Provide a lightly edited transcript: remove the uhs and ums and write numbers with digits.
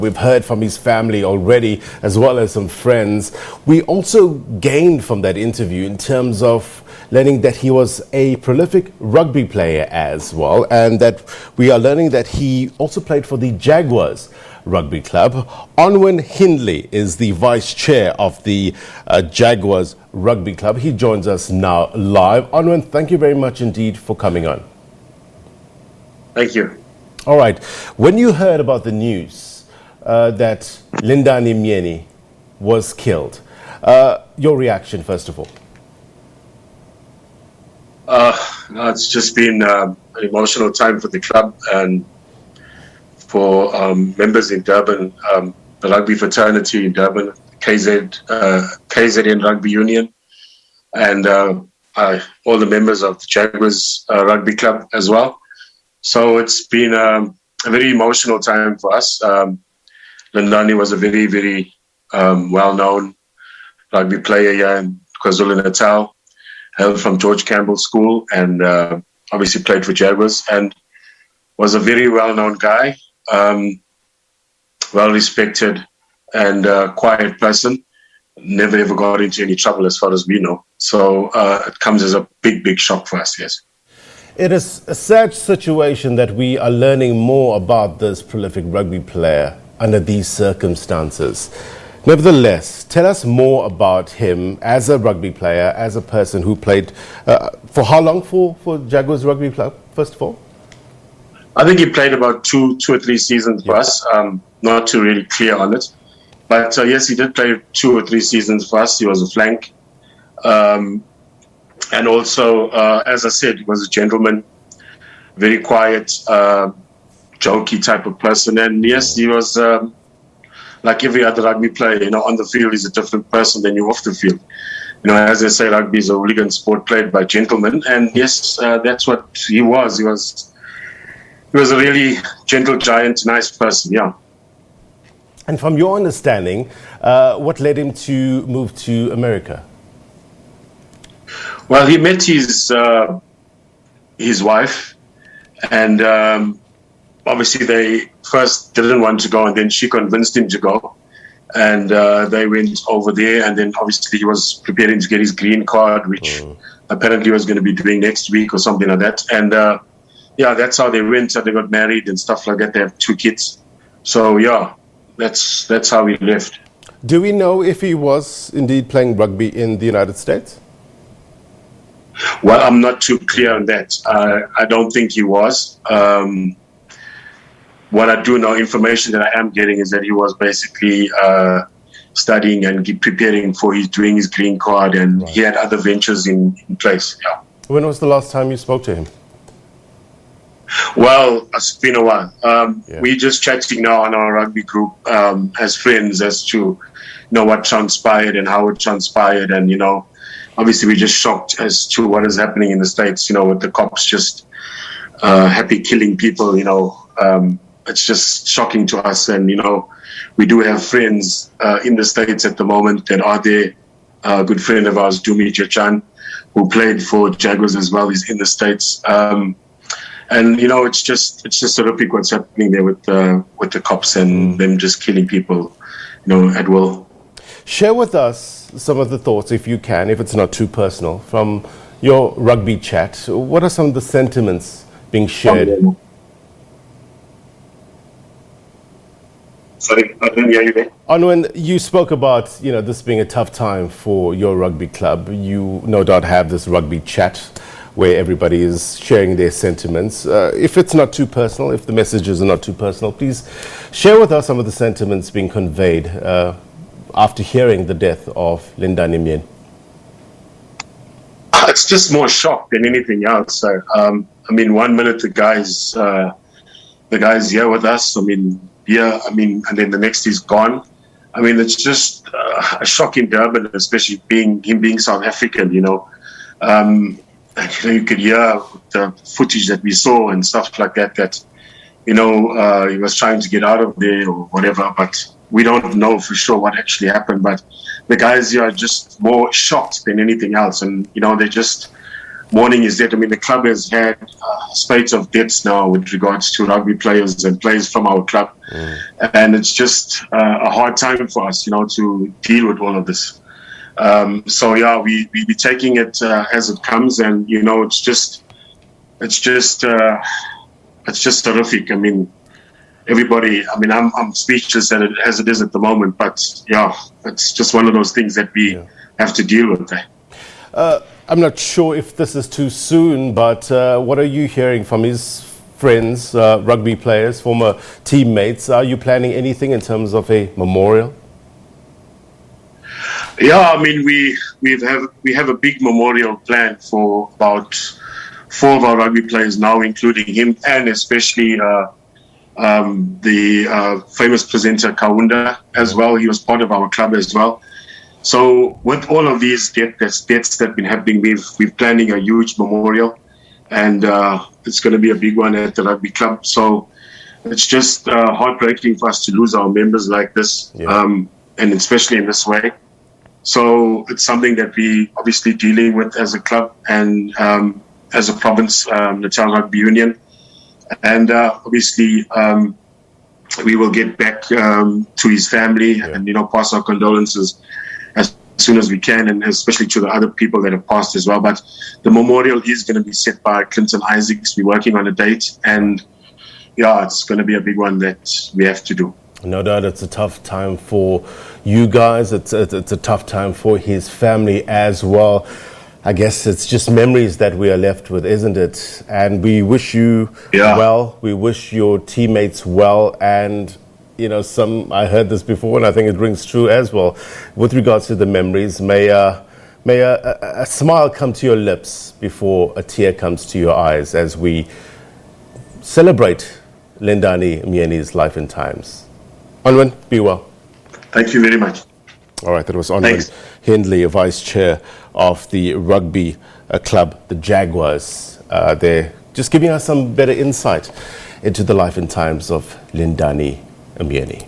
We've heard from his family already, as well as some friends. We also gained from that interview in terms of learning that he was a prolific rugby player as well, and that we are learning that he also played for the Jaguars Rugby Club. Onwhinne Hindley is the vice chair of the Jaguars Rugby Club. He joins us now live. Onwhinne, thank you very much indeed for coming on. Thank you. All right. When you heard about the news that Lindani Myeni was killed, your reaction, first of all? It's just been an emotional time for the club and for members in Durban, the rugby fraternity in Durban, KZN Rugby Union, and all the members of the Jaguars Rugby Club as well. So it's been a very emotional time for us. Lindani was a very, very well-known rugby player here in KwaZulu-Natal, hailed from George Campbell School, and obviously played for Jaguars, and was a very well-known guy, well-respected and quiet person. Never ever got into any trouble as far as we know. So it comes as a big, big shock for us, yes. It is a sad situation that we are learning more about this prolific rugby player under these circumstances. Nevertheless, tell us more about him as a rugby player, as a person who played for how long for Jaguars Rugby Club, first of all? I think he played about two or three seasons for us. Not too really clear on it. But yes, he did play 2 or 3 seasons for us. He was a flank. And also, as I said, he was a gentleman, very quiet, jokey type of person. And yes, he was like every other rugby player, on the field he's a different person than you off the field. As I say, rugby is a hooligan sport played by gentlemen. And yes, that's what he was. He was a really gentle giant, nice person, yeah. And from your understanding, what led him to move to America? Well, he met his wife, and obviously they first didn't want to go, and then she convinced him to go, and they went over there, and then obviously he was preparing to get his green card, which apparently he was going to be doing next week or something like that. And yeah, that's how they went, and they got married and stuff like that. They have 2 kids. So yeah, that's how we left. Do we know if he was indeed playing rugby in the United States? Well, I'm not too clear on that. I don't think he was. What I do know, information that I am getting, is that he was basically studying and preparing for doing his green card, and he had other ventures in place. Yeah. When was the last time you spoke to him? Well, it's been a while. We're just chatting now on our rugby group as friends as to what transpired and how it transpired, and obviously we're just shocked as to what is happening in the States. With the cops just happy killing people. It's just shocking to us, and we do have friends in the States at the moment that are there. A good friend of ours, Dumi Chachan, who played for Jaguars as well, is in the States. And it's just horrific what's happening there with the cops and them just killing people, at will. Share with us some of the thoughts, if you can, if it's not too personal, from your rugby chat. What are some of the sentiments being shared? Sorry, I didn't hear you there. Onwhinne, you spoke about this being a tough time for your rugby club. You no doubt have this rugby chat where everybody is sharing their sentiments. If it's not too personal, if the messages are not too personal, please share with us some of the sentiments being conveyed after hearing the death of Lindani Myeni. It's just more shock than anything else. 1 minute the guy's here with us. And then the next he's gone. It's just a shock in Durban, especially him being South African. You could hear the footage that we saw and stuff like that. He was trying to get out of there or whatever, but we don't know for sure what actually happened. But the guys here are just more shocked than anything else, and they're just mourning is that, I mean, the club has had spate of deaths now with regards to rugby players and players from our club. And it's just a hard time for us, to deal with all of this. So yeah, we be taking it as it comes, and it's just horrific. I mean, everybody. I mean, I'm speechless as it is at the moment, but yeah, it's just one of those things that we have to deal with. I'm not sure if this is too soon, but what are you hearing from his friends, rugby players, former teammates? Are you planning anything in terms of a memorial? Yeah, I mean, we have a big memorial plan for about 4 of our rugby players now, including him, and especially the famous presenter Kaunda as well. He was part of our club as well. So with all of these deaths that have been happening, we're planning a huge memorial, and it's going to be a big one at the rugby club. So it's just heartbreaking for us to lose our members like this, and especially in this way. So it's something that we obviously dealing with as a club and as a province, Natal Rugby Union. And obviously we will get back to his family and, pass our condolences as soon as we can, and especially to the other people that have passed as well. But the memorial is going to be set by Clinton Isaacs. We're working on a date, and yeah, it's going to be a big one that we have to do. No doubt it's a tough time for you guys. It's a tough time for his family as well. I guess it's just memories that we are left with, isn't it? And we wish you well. We wish your teammates well. And, I heard this before, and I think it rings true as well. With regards to the memories, may a smile come to your lips before a tear comes to your eyes as we celebrate Lindani Myeni's life and times. Onwhinne, be well. Thank you very much. All right, that was Onwhinne Hindley, Vice Chair of the rugby club, the Jaguars. They're just giving us some better insight into the life and times of Lindani Myeni.